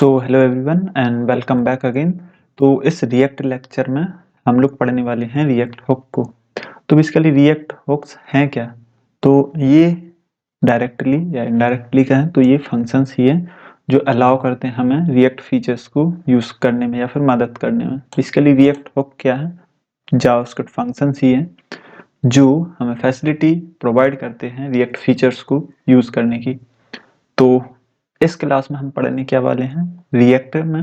Hello everyone and welcome back again. तो इस react lecture में हम लोग पढ़ने वाले हैं रिएक्ट हुक को। तो बेसिकली रिएक्ट हुक्स हैं क्या? तो ये डायरेक्टली या इनडायरेक्टली कहें तो ये फंक्शंस ही हैं जो अलाउ करते हैं हमें रिएक्ट फीचर्स को यूज़ करने में या फिर मदद करने में। बेसिकली रिएक्ट हुक क्या है? जावास्क्रिप्ट फंक्शंस ही हैं जो हमें फैसिलिटी प्रोवाइड करते हैं रिएक्ट फीचर्स को यूज़ करने की। तो इस क्लास में हम पढ़ने क्या वाले हैं, रिएक्ट में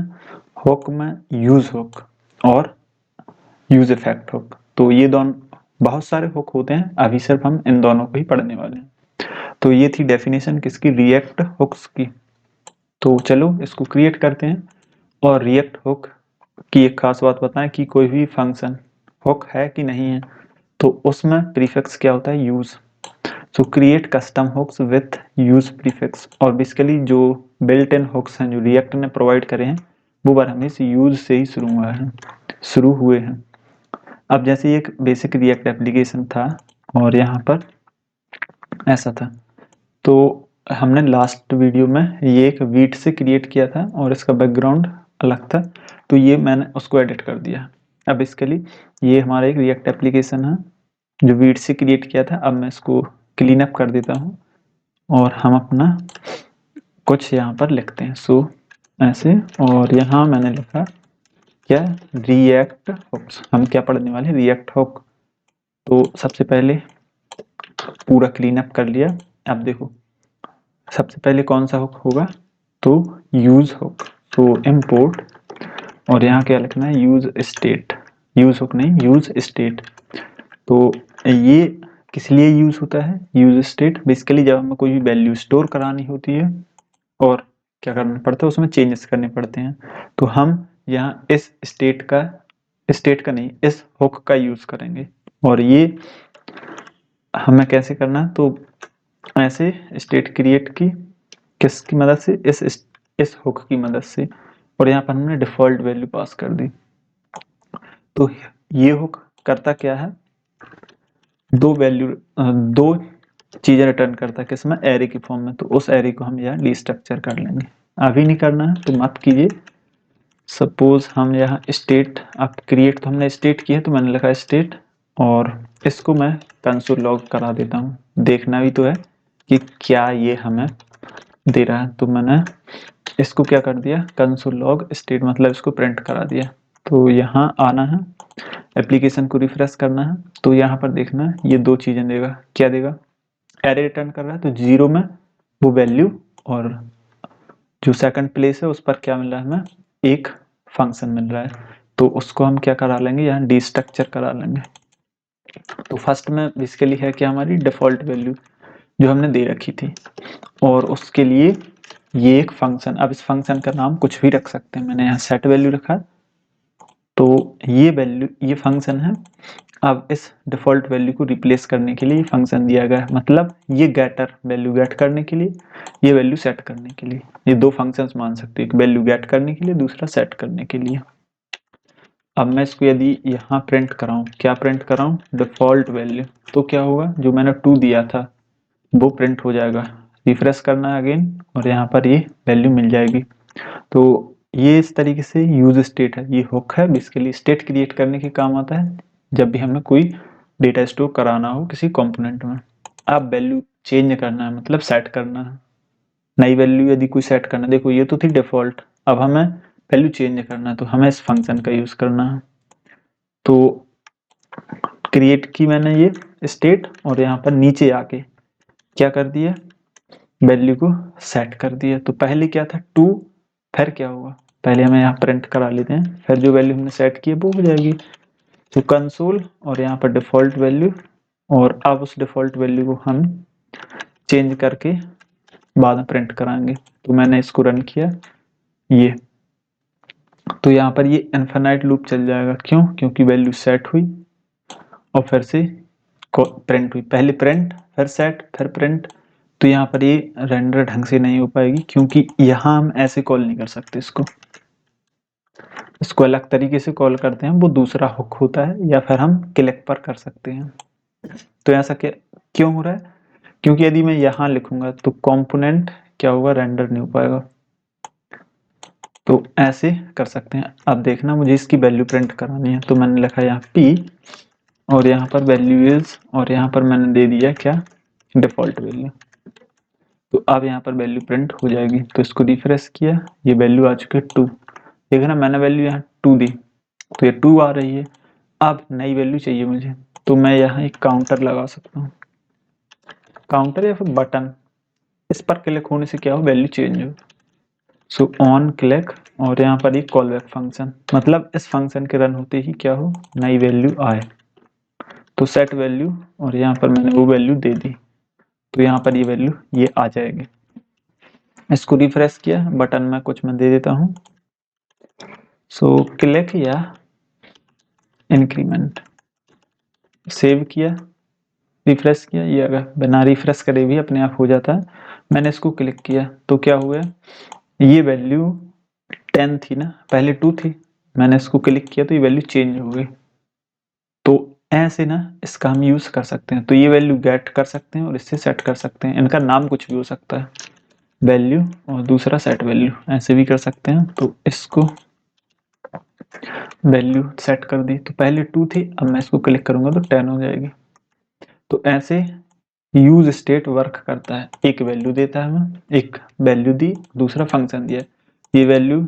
हुक में यूज हुक और यूज इफेक्ट हुक। तो ये दोनों बहुत सारे हुक होते हैं, अभी सिर्फ हम इन दोनों को ही पढ़ने वाले हैं। तो ये थी डेफिनेशन किसकी, रिएक्ट हुक्स की। तो चलो इसको क्रिएट करते हैं। और रिएक्ट हुक की एक खास बात बताएं कि कोई भी फंक्शन हुक है कि नहीं है, तो उसमें प्रीफिक्स क्या होता है, use. So create custom hooks with use prefix. और बेसिकली जो बिल्ट इन हुक्स हैं जो रिएक्ट ने प्रोवाइड करे हैं वो बार हमेशा यूज से ही शुरू हुए हैं। अब जैसे एक बेसिक रिएक्ट एप्लीकेशन था और यहाँ पर ऐसा था, तो हमने लास्ट वीडियो में ये एक वीट से क्रिएट किया था और इसका बैकग्राउंड अलग था, तो ये मैंने उसको एडिट कर दिया। अब बेसिकली ये हमारा एक रिएक्ट एप्लीकेशन है जो वीट से क्रिएट किया था। अब मैं इसको क्लीन अप कर देता हूँ और हम अपना कुछ यहाँ पर लिखते हैं। सो ऐसे, और यहाँ मैंने लिखा क्या, रिएक्ट हुक्स। हम क्या पढ़ने वाले हैं, रिएक्ट हुक। तो सबसे पहले पूरा क्लीन अप कर लिया। अब देखो सबसे पहले कौन सा हुक होगा, तो यूज हुक। तो इम्पोर्ट और यहाँ क्या लिखना है, यूज स्टेट। यूज हुक नहीं, यूज स्टेट। तो ये किस लिए यूज होता है यूज स्टेट? बेसिकली जब हमें कोई भी वैल्यू स्टोर करानी होती है और क्या करना पड़ता है, उसमें चेंजेस करने पड़ते हैं, तो हम यहाँ इस स्टेट का नहीं, इस हुक का यूज करेंगे। और ये हमें कैसे करना है, तो ऐसे स्टेट क्रिएट की किसकी मदद से, इस हुक की मदद से। और यहाँ पर हमने डिफॉल्ट वैल्यू पास कर दी। तो ये हुक करता क्या है, दो चीजें रिटर्न करता है किसमें, एरे की फॉर्म में। तो उस एरे को हम यहाँ डिस्ट्रक्चर कर लेंगे। अभी नहीं करना है तो मत कीजिए। सपोज हम यहाँ स्टेट, अब क्रिएट तो हमने स्टेट की है तो मैंने लिखा स्टेट, और इसको मैं कंसोल लॉग करा देता हूँ। देखना भी तो है कि क्या ये हमें दे रहा है। तो मैंने इसको क्या कर दिया, कंसोल लॉग स्टेट, मतलब इसको प्रिंट करा दिया। तो यहाँ आना है, एप्लीकेशन को रिफ्रेश करना है, तो यहाँ पर देखना है ये दो चीजें देगा। क्या देगा, एरे रिटर्न कर रहा है तो जीरो में वो वैल्यू, और जो सेकंड प्लेस है उस पर क्या मिल रहा है हमें, एक फंक्शन मिल रहा है। तो उसको हम क्या करा लेंगे, यहाँ डिस्ट्रक्चर करा लेंगे। तो फर्स्ट में बेसिकली है कि हमारी डिफॉल्ट वैल्यू जो हमने दे रखी थी, और उसके लिए ये एक फंक्शन। अब इस फंक्शन का नाम कुछ भी रख सकते हैं, मैंने यहाँ सेट वैल्यू रखा। तो ये वैल्यू, ये फंक्शन है। अब इस डिफॉल्ट वैल्यू को रिप्लेस करने के लिए फंक्शन दिया गया है, मतलब ये गेटर वैल्यू गेट करने के लिए, ये वैल्यू सेट करने के लिए। ये दो फंक्शंस मान सकते हैं, एक वैल्यू गेट करने के लिए, दूसरा सेट करने के लिए। अब मैं इसको यदि यहाँ प्रिंट कराऊं, क्या प्रिंट कराऊं, डिफॉल्ट वैल्यू, तो क्या होगा, जो मैंने 2 दिया था वो प्रिंट हो जाएगा। रिफ्रेश करना है अगेन और यहाँ पर ये वैल्यू मिल जाएगी। तो ये इस तरीके से यूज स्टेट है, ये हुक है। बेसिकली स्टेट क्रिएट करने के काम आता है जब भी हमें कोई डेटा स्टोर कराना हो किसी कंपोनेंट में। अब वैल्यू चेंज करना है, मतलब सेट करना है, नई वैल्यू यदि कोई सेट करना है। देखो ये तो थी डिफॉल्ट, अब हमें वैल्यू चेंज करना है तो हमें इस फंक्शन का यूज करना है। तो क्रिएट की मैंने ये स्टेट, और यहाँ पर नीचे आके क्या कर दिया, वैल्यू को सेट कर दिया। तो पहले क्या था 2, फिर क्या होगा, पहले हमें यहाँ प्रिंट करा लेते हैं, फिर जो वैल्यू हमने सेट की है वो हो जाएगी। तो कंसोल और यहाँ पर डिफॉल्ट वैल्यू, और अब उस डिफॉल्ट वैल्यू को हम चेंज करके बाद में प्रिंट कराएंगे। तो मैंने इसको रन किया ये, तो यहाँ पर ये इनफिनाइट लूप चल जाएगा। क्यों, क्योंकि वैल्यू सेट हुई और फिर से प्रिंट हुई, पहले प्रिंट फिर सेट फिर प्रिंट। तो यहाँ पर ये रेंडर ढंग से नहीं हो पाएगी, क्योंकि यहाँ हम ऐसे कॉल नहीं कर सकते इसको अलग तरीके से कॉल करते हैं, वो दूसरा हुक होता है, या फिर हम क्लिक पर कर सकते हैं। तो ऐसा क्यों हो रहा है, क्योंकि यदि मैं यहाँ लिखूंगा तो कंपोनेंट क्या होगा, रेंडर नहीं हो पाएगा। तो ऐसे कर सकते हैं। अब देखना मुझे इसकी वैल्यू प्रिंट करानी है, तो मैंने लिखा यहाँ p और यहाँ पर वैल्यू इज और यहाँ पर मैंने दे दिया क्या, डिफॉल्ट वैल्यू। तो अब यहाँ पर वैल्यू प्रिंट हो जाएगी। तो इसको रिफ्रेश किया, ये वैल्यू आ चुकी है 2। देखना मैंने वैल्यू यहाँ 2 दी तो ये 2 आ रही है। अब नई वैल्यू चाहिए मुझे, तो मैं यहाँ एक काउंटर लगा सकता हूँ, काउंटर या फिर बटन। इस पर क्लिक होने से क्या हो, वैल्यू चेंज हो। सो ऑन क्लिक और यहाँ पर एक कॉल बैक फंक्शन, मतलब इस फंक्शन के रन होते ही क्या हो, नई वैल्यू आए। तो सेट वैल्यू और यहाँ पर मैंने वो वैल्यू दे दी, तो यहाँ पर ये वैल्यू ये आ जाएगी। इसको रिफ्रेश किया, बटन में कुछ मैं दे देता हूँ, सो क्लिक या इंक्रीमेंट, सेव किया, रिफ्रेश किया। ये अगर बिना रिफ्रेश करे भी अपने आप हो जाता है। मैंने इसको क्लिक किया तो क्या हुआ, ये वैल्यू 10 थी ना, पहले 2 थी, मैंने इसको क्लिक किया तो ये वैल्यू चेंज हो गई। तो ऐसे ना इसका हम यूज कर सकते हैं। तो ये वैल्यू गेट कर सकते हैं और इससे सेट कर सकते हैं। इनका नाम कुछ भी हो सकता है, वैल्यू और दूसरा सेट वैल्यू, ऐसे भी कर सकते हैं। तो इसको वैल्यू सेट कर दी, तो पहले 2 थी, अब मैं इसको क्लिक करूंगा तो 10 हो जाएगी। तो ऐसे यूज स्टेट वर्क करता है। एक वैल्यू देता है हमें, एक वैल्यू दी, दूसरा फंक्शन दिया, ये वैल्यू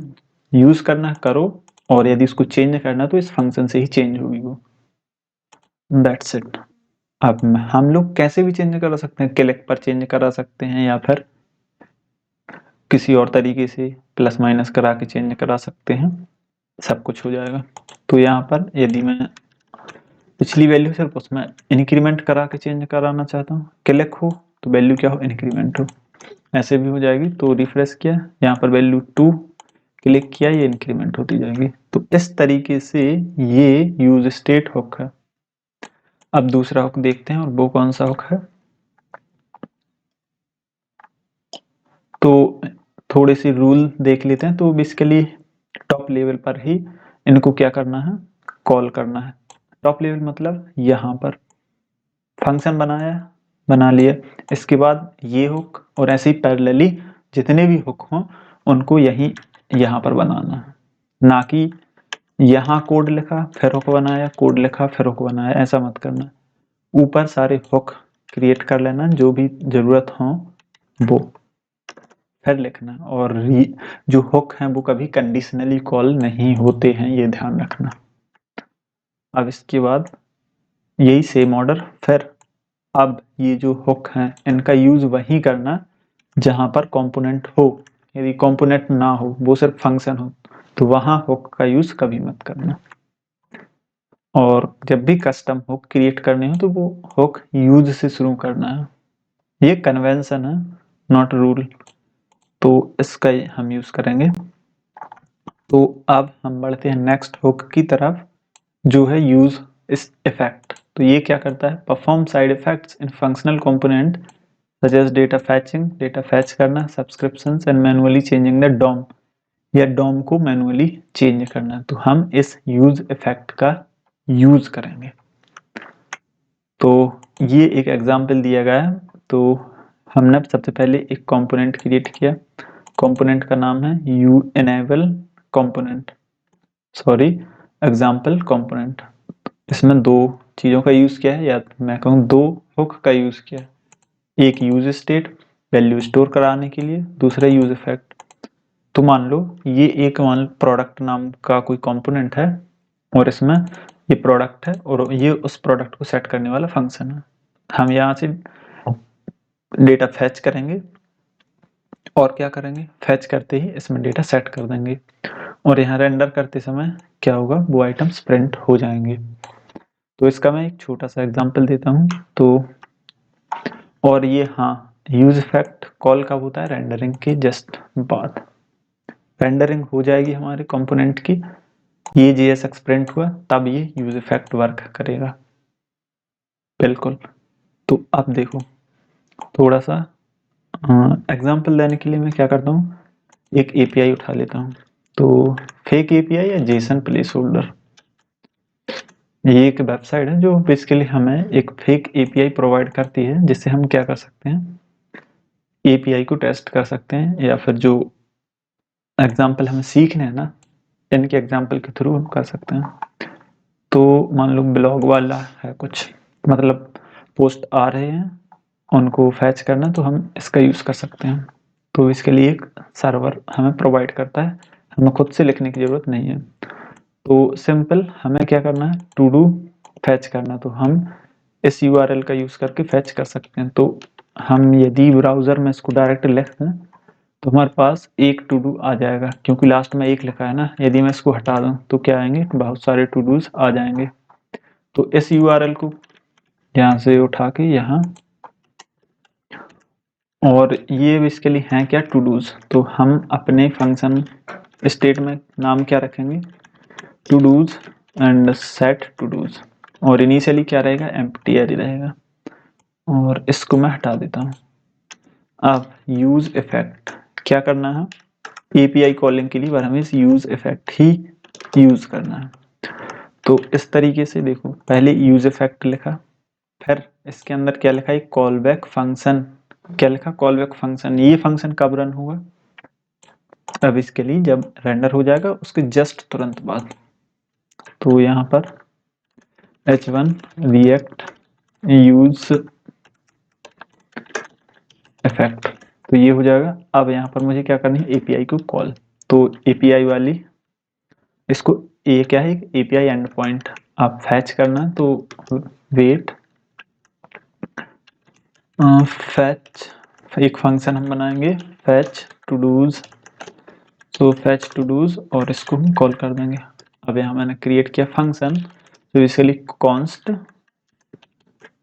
यूज करना करो और यदि इसको चेंज करना तो इस फंक्शन से ही चेंज होगी वो। That's it. अब हम लोग कैसे भी चेंज करा सकते हैं, क्लिक पर चेंज करा सकते हैं या फिर किसी और तरीके से प्लस माइनस करा के चेंज करा सकते हैं, सब कुछ हो जाएगा। तो यहाँ पर यदि मैं पिछली वैल्यू सिर्फ उसमें इंक्रीमेंट करा के चेंज कराना चाहता हूँ, क्लिक हो तो वैल्यू क्या हो, इंक्रीमेंट हो, ऐसे भी हो जाएगी। तो रिफ्रेश किया, यहाँ पर वैल्यू 2 क्लिक किया, ये इंक्रीमेंट होती जाएगी। तो इस तरीके से ये यूज स्टेट हुक है। अब दूसरा हुक देखते हैं, और वो कौन सा हुक है। तो थोड़े से रूल देख लेते हैं। तो बेसिकली टॉप लेवल पर ही इनको क्या करना है, कॉल करना है। टॉप लेवल मतलब यहाँ पर फंक्शन बना लिया, इसके बाद ये हुक और ऐसे ही पैरेलली जितने भी हुक हों उनको यहाँ पर बनाना है, ना कि यहाँ कोड लिखा फिर हुक बनाया, कोड लिखा फिर हुक बनाया, ऐसा मत करना। ऊपर सारे हुक क्रिएट कर लेना, जो भी जरूरत हो वो फिर लिखना। और जो हुक हैं वो कभी कंडीशनली कॉल नहीं होते हैं, ये ध्यान रखना। अब इसके बाद यही सेम ऑर्डर फिर। अब ये जो हुक हैं इनका यूज वही करना जहां पर कंपोनेंट हो। यदि कंपोनेंट ना हो, वो सिर्फ फंक्शन हो, तो वहां हुक का यूज कभी मत करना। और जब भी कस्टम हुक क्रिएट करनी हो तो वो हुक यूज से शुरू करना है। ये कन्वेंशन है, नॉट रूल। तो इसका हम यूज करेंगे। तो अब हम बढ़ते हैं नेक्स्ट हुक की तरफ, जो है यूज इस इफेक्ट। तो ये क्या करता है, perform side effects in functional component such as data fetching, data fetch करना, subscriptions and manually changing the DOM, या डॉम को मैनुअली चेंज करना। तो हम इस यूज इफेक्ट का यूज करेंगे। तो ये एक एग्जांपल दिया गया है। तो हमने सबसे पहले एक कंपोनेंट क्रिएट किया, कंपोनेंट का नाम है you enable component, sorry example component. इसमें दो चीज़ों का यूज़ किया है, या मैं कहूँ दो हुक का यूज़ किया है। एक यूज स्टेट वैल्यू स्टोर कराने के लिए, दूसरा यूज इफेक्ट। तो मान लो ये एक प्रोडक्ट नाम का कोई कंपोनेंट है और इसमें ये प्रोडक्ट है और ये उस प्रोडक्ट को सेट करने वाला फंक्शन है। हम यहाँ से डेटा फैच करेंगे और क्या करेंगे, फैच करते ही इसमें डेटा सेट कर देंगे और यहाँ रेंडर करते समय क्या होगा, वो आइटम्स प्रिंट हो जाएंगे। तो इसका मैं एक छोटा सा एग्जांपल देता हूँ। तो और ये हाँ, यूज इफेक्ट कॉल कब होता है, रेंडरिंग के जस्ट बाद। रेंडरिंग हो जाएगी हमारे कंपोनेंट की, ये JSX प्रिंट हुआ, तब ये यूज इफेक्ट वर्क करेगा। बिल्कुल। तो अब देखो, थोड़ा सा एग्जांपल देने के लिए मैं क्या करता हूँ, एक API उठा लेता हूँ। तो फेक API या जेसन प्लेस होल्डर, ये एक वेबसाइट है जो बेसिकली हमें एक फेक API प्रोवाइड करती है, जिससे हम क्या कर सकते हैं, API को टेस्ट कर सकते हैं या फिर जो एग्जाम्पल हमें सीखने हैं ना, इनके एग्जाम्पल के थ्रू हम कर सकते हैं। तो मान लो ब्लॉग वाला है कुछ, मतलब पोस्ट आ रहे हैं, उनको फैच करना, तो हम इसका यूज़ कर सकते हैं। तो इसके लिए एक सर्वर हमें प्रोवाइड करता है, हमें खुद से लिखने की ज़रूरत नहीं है। तो सिंपल हमें क्या करना है, टू डू फैच करना, तो हम इस यूआरएल का यूज़ करके फैच कर सकते हैं। तो हम यदि ब्राउज़र में इसको डायरेक्ट लिख दें तो हमारे पास एक टू डू आ जाएगा, क्योंकि लास्ट में एक लिखा है ना। यदि मैं इसको हटा दूं तो क्या आएंगे, बहुत सारे टू डूज आ जाएंगे। तो इस यूआरएल को यहाँ से उठा के यहाँ, और ये बेसिकली हैं क्या, टू डूज। तो हम अपने फंक्शन स्टेट में नाम क्या रखेंगे, todos and set todos, और इनिशियली क्या रहेगा, एम्प्टी एरे रहेगा। और इसको मैं हटा देता हूँ। अब यूज इफेक्ट क्या करना है, एपीआई कॉलिंग के लिए पर हमें इस यूज इफेक्ट ही यूज करना है। तो इस तरीके से देखो, पहले यूज इफेक्ट लिखा, फिर इसके अंदर क्या लिखा है, कॉल बैक फंक्शन। क्या लिखा, कॉल बैक फंक्शन। ये फंक्शन कब रन होगा, अब इसके लिए जब रेंडर हो जाएगा उसके जस्ट तुरंत बाद। तो यहाँ पर h1 react यूज इफेक्ट, तो ये हो जाएगा। अब यहाँ पर मुझे क्या करनी है, एपीआई को कॉल। तो एपीआई वाली इसको, ये क्या है, एपीआई एंड पॉइंट आप फैच करना, तो वेट फैच, एक फंक्शन हम बनाएंगे फैच टू डूज। तो फैच टू डूज और इसको हम कॉल कर देंगे। अब यहाँ मैंने क्रिएट किया फंक्शन, तो इसके लिए कॉन्स्ट,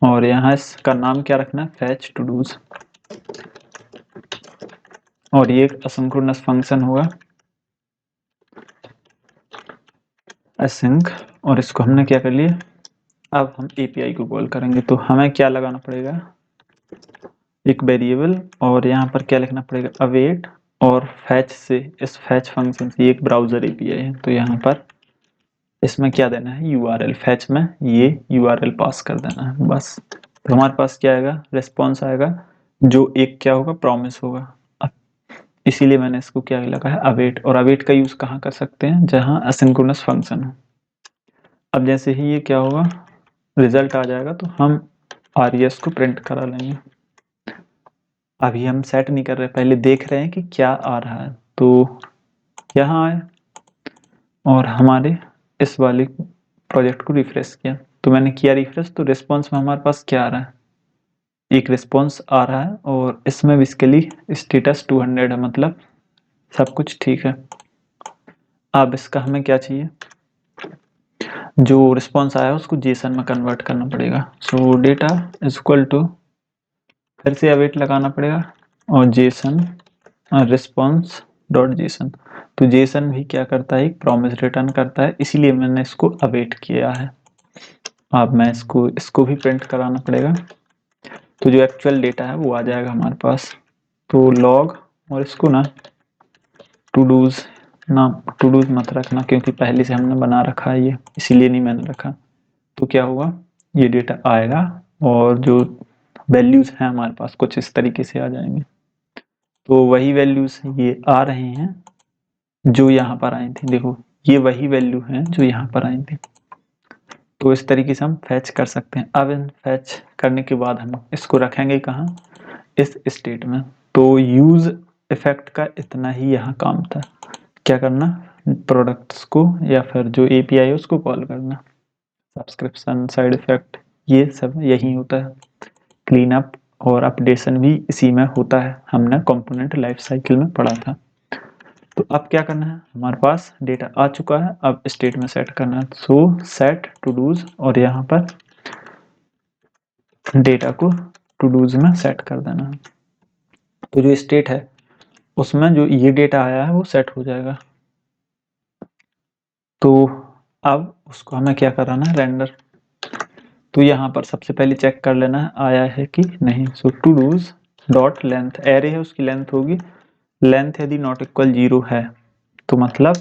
और यहाँ इसका नाम क्या रखना है, फैच टू डूज। और ये एक असिंक्रोनस फंक्शन होगा, async, और इसको हमने क्या कर लिया। अब हम एपीआई को कॉल करेंगे, तो हमें क्या लगाना पड़ेगा, एक वेरिएबल, और यहाँ पर क्या लिखना पड़ेगा, अवेट, और फैच से, इस फैच फंक्शन से, एक ब्राउजर एपीआई है, तो यहाँ पर इसमें क्या देना है, यूआरएल, फैच में ये यूआरएल पास कर देना है बस। तो हमारे पास क्या आएगा, रिस्पॉन्स आएगा, जो एक क्या होगा, प्रॉमिस होगा। अब इसीलिए मैंने इसको क्या लगा है, अवेट। और अवेट का यूज कहाँ कर सकते हैं, जहाँ असिंक्रोनस फंक्शन हो। अब जैसे ही ये क्या होगा, रिजल्ट आ जाएगा, तो हम आरईएस को प्रिंट करा लेंगे। अभी हम सेट नहीं कर रहे, पहले देख रहे हैं कि क्या आ रहा है। तो यहाँ आए और हमारे इस वाले प्रोजेक्ट को रिफ्रेश किया, तो मैंने किया रिफ्रेश, तो रिस्पॉन्स में हमारे पास क्या आ रहा है, एक रिस्पॉन्स आ रहा है, और इसमें बेसिकली स्टेटस 200 है, मतलब सब कुछ ठीक है। अब इसका हमें क्या चाहिए, जो रिस्पॉन्स आया है उसको जेसन में कन्वर्ट करना पड़ेगा। So data is equal to, फिर से अवेट लगाना पड़ेगा, और जेसन रिस्पॉन्स डॉट जेसन। तो जेसन भी क्या करता है, एक प्रॉमिस रिटर्न करता है, इसीलिए मैंने इसको अवेट किया है। अब मैं इसको भी प्रिंट कराना पड़ेगा, तो जो एक्चुअल डेटा है वो आ जाएगा हमारे पास। तो लॉग, और इसको ना टू डूज नाम, टू डूज मत रखना क्योंकि पहले से हमने बना रखा है ये, इसीलिए नहीं मैंने रखा। तो क्या होगा, ये डेटा आएगा, और जो वैल्यूज हैं हमारे पास कुछ इस तरीके से आ जाएंगे। तो वही वैल्यूज ये आ रहे हैं जो यहाँ पर आई थी, देखो ये वही वैल्यू हैं जो यहाँ पर आई थी। तो इस तरीके से हम फैच कर सकते हैं। अब इन फैच करने के बाद हम इसको रखेंगे कहाँ, इस स्टेट में। तो यूज इफेक्ट का इतना ही यहाँ काम था, क्या करना, प्रोडक्ट्स को या फिर जो एपीआई है उसको कॉल करना, सब्सक्रिप्शन, साइड इफेक्ट, ये सब यही होता है। क्लीन अप और अपडेशन भी इसी में होता है, हमने कंपोनेंट लाइफ साइकिल में पढ़ा था। तो अब क्या करना है, हमारे पास डेटा आ चुका है, अब स्टेट में सेट करना है। सो सेट टू डूज, और यहाँ पर डेटा को टू डूज में सेट कर देना है। तो जो स्टेट है उसमें जो ये डेटा आया है वो सेट हो जाएगा। तो अब उसको हमें क्या कराना है, रेंडर। तो यहाँ पर सबसे पहले चेक कर लेना है आया है कि नहीं। So todos dot length, array है उसकी लेंथ होगी, लेंथ यदि नॉट इक्वल 0 है तो मतलब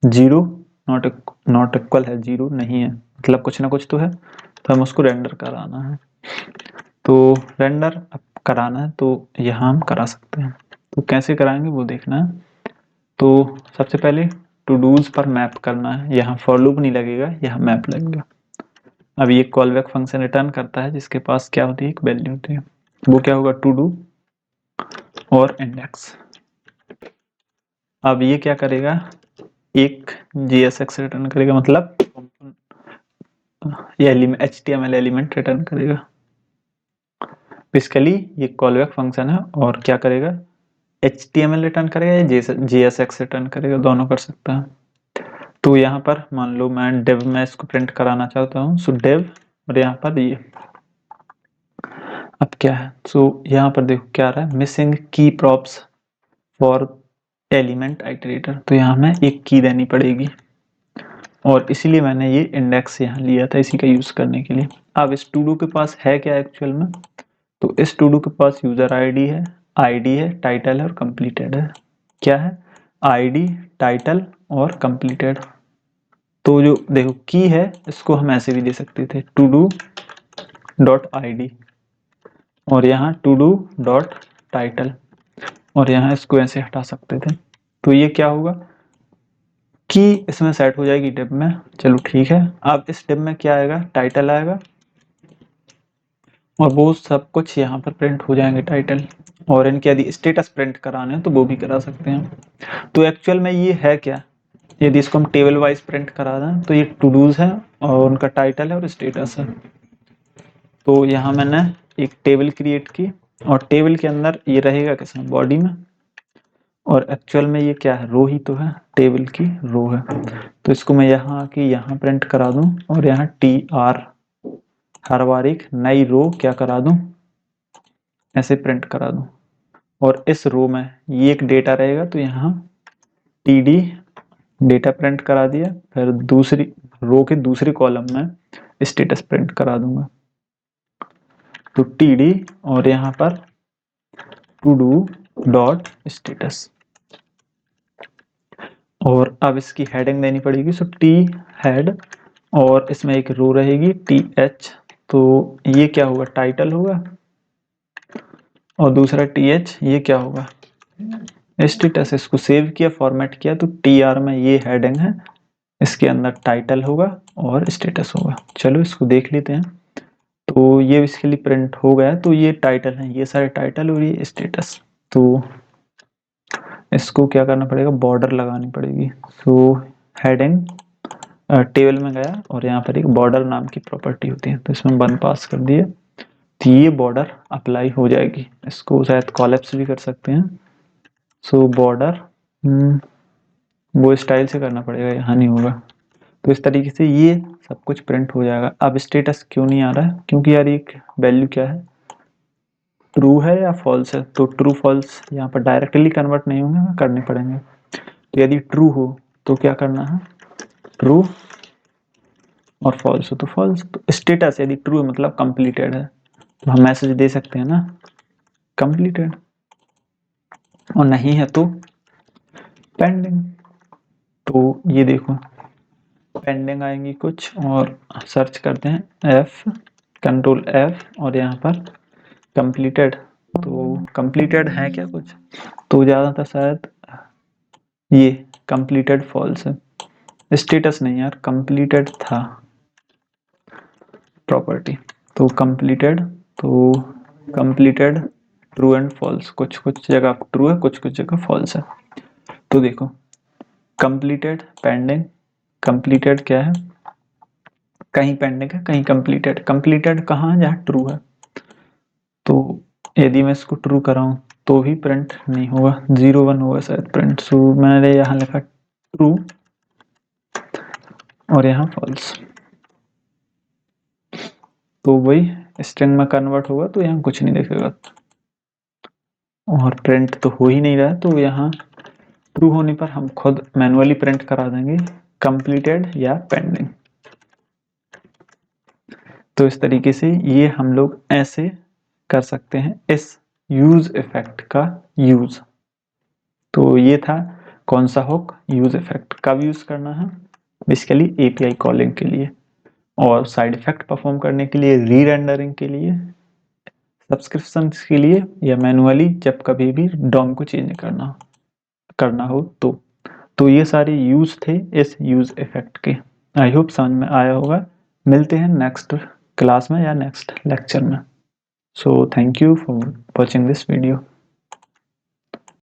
0 नॉट इक्वल है, 0 नहीं है, मतलब कुछ ना कुछ तो है, तो हम उसको रेंडर कराना है। तो रेंडर अब कराना है, तो यहाँ हम करा सकते हैं। तो कैसे कराएंगे वो देखना है। तो सबसे पहले टू डूज पर मैप करना है, यहाँ फॉर लूप नहीं लगेगा, यहाँ मैप लगेगा। अब ये कॉल बैक फंक्शन रिटर्न करता है जिसके पास क्या होती है, एक वैल्यू होती है, वो क्या होगा, टू डू और इंडेक्स। अब ये क्या करेगा, एक JSX रिटर्न करेगा, मतलब ये एलिमेंट HTML एलिमेंट रिटर्न करेगा। बेसिकली ये कॉल बैक फंक्शन है और क्या करेगा, HTML रिटर्न करेगा या JSX रिटर्न करेगा, दोनों कर सकता है। तो यहाँ पर मान लो मैं डेव में इसको प्रिंट कराना चाहता हूँ, सो डेव और यहाँ पर ये अब क्या है, सो यहाँ पर देखो क्या आ रहा है, मिसिंग की प्रॉप्स फॉर एलिमेंट आइटरेटर। तो यहाँ हमें एक की देनी पड़ेगी और इसीलिए मैंने ये इंडेक्स यहाँ लिया था इसी का यूज करने के लिए। अब इस टू डू के पास है क्या एक्चुअल में, तो इस टू डू के पास यूजर आईडी है, टाइटल है और कंप्लीटेड है। क्या है, आईडी, टाइटल और कंप्लीटेड। तो जो देखो की है इसको हम ऐसे भी दे सकते थे, टू डू डॉट आईडी और यहाँ टू डू डॉट टाइटल और यहाँ इसको ऐसे हटा सकते थे। तो ये क्या होगा कि इसमें सेट हो जाएगी डिव में। चलो ठीक है, अब इस डिव में क्या आएगा, टाइटल आएगा और वो सब कुछ यहाँ पर प्रिंट हो जाएंगे टाइटल, और इनके यदि स्टेटस प्रिंट कराने हैं तो वो भी करा सकते हैं। तो एक्चुअल में ये है क्या, यदि इसको हम टेबल वाइज प्रिंट करा दें तो ये टू डूज है और उनका टाइटल है और स्टेटस है। तो यहाँ मैंने एक टेबल क्रिएट की और टेबल के अंदर ये रहेगा किसमें, बॉडी में, और एक्चुअल में ये क्या है, रो ही तो है, टेबल की रो है। तो इसको मैं यहाँ आके यहाँ प्रिंट करा दूं और यहाँ TR हर बार एक नई रो क्या करा दूं, ऐसे प्रिंट करा दूं। और इस रो में ये एक डेटा रहेगा तो यहाँ TD डेटा प्रिंट करा दिया, फिर दूसरी रो के दूसरे कॉलम में स्टेटस प्रिंट करा दूंगा, तो TD और यहाँ पर टू डू डॉट स्टेटस। और अब इसकी हेडिंग देनी पड़ेगी, सो टी हेड और इसमें एक रो रहेगी TH, तो ये क्या होगा, टाइटल होगा और दूसरा TH ये क्या होगा, स्टेटस। इसको सेव किया, फॉर्मेट किया, तो TR में ये हेडिंग है, इसके अंदर टाइटल होगा और स्टेटस होगा। चलो इसको देख लेते हैं। तो ये बेसिकली प्रिंट हो गया, तो ये टाइटल है, ये सारे टाइटल और ये स्टेटस। तो इसको क्या करना पड़ेगा, बॉर्डर लगानी पड़ेगी। सो हेडिंग टेबल में गया और यहाँ पर एक बॉर्डर नाम की प्रॉपर्टी होती है, तो इसमें 1 पास कर दिए, तो ये बॉर्डर अप्लाई हो जाएगी। इसको शायद कॉलेप्स भी कर सकते हैं। सो बॉर्डर वो स्टाइल से करना पड़ेगा, यहाँ नहीं होगा। तो इस तरीके से ये सब कुछ प्रिंट हो जाएगा। अब स्टेटस क्यों नहीं आ रहा है, क्योंकि यार एक वैल्यू क्या है, ट्रू है या फॉल्स है। तो ट्रू फॉल्स यहाँ पर डायरेक्टली कन्वर्ट नहीं होंगे, करने पड़ेंगे। तो यदि ट्रू हो तो क्या करना है, ट्रू, और फॉल्स हो तो फॉल्स। तो स्टेटस यदि ट्रू है मतलब कंप्लीटेड है, तो हम मैसेज दे सकते हैं ना कंप्लीटेड, और नहीं है तो पेंडिंग। तो ये देखो पेंडिंग आएंगी कुछ, और सर्च करते हैं कंट्रोल F और यहाँ पर कंप्लीटेड। तो कंप्लीटेड है क्या कुछ, तो ज़्यादातर शायद ये कंप्लीटेड फॉल्स है, स्टेटस नहीं यार, कंप्लीटेड था प्रॉपर्टी। तो कंप्लीटेड ट्रू एंड फॉल्स, कुछ कुछ जगह ट्रू है, कुछ कुछ जगह फॉल्स है। तो देखो कंप्लीटेड, पेंडिंग, कंप्लीटेड क्या है, कहीं पेंडिंग है कहीं कंप्लीटेड। कंप्लीटेड कहाँ है, जहाँ ट्रू है। तो यदि मैं इसको ट्रू कराऊं तो भी प्रिंट नहीं होगा, 0 1 होगा शायद प्रिंट। सो मैंने यहाँ लिखा ट्रू और यहाँ फॉल्स, तो वही स्ट्रिंग में कन्वर्ट होगा, तो यहाँ कुछ नहीं दिखेगा और प्रिंट तो हो ही नहीं रहा है। तो यहाँ ट्रू होने पर हम खुद मैनुअली प्रिंट करा देंगे कंप्लीटेड या पेंडिंग। तो इस तरीके से ये हम लोग ऐसे कर सकते हैं इस यूज इफेक्ट का यूज। तो ये था कौन सा हुक, यूज इफेक्ट कब यूज करना है, बेसिकली API कॉलिंग के लिए, और साइड इफेक्ट परफॉर्म करने के लिए, री रेंडरिंग के लिए, सब्सक्रिप्शन के लिए, या मैनुअली जब कभी भी डॉम को चेंज करना हो तो। तो ये सारे यूज थे इस यूज इफेक्ट के। आई होप समझ में आया होगा। मिलते हैं नेक्स्ट क्लास में या नेक्स्ट लेक्चर में। So thank you for watching this video.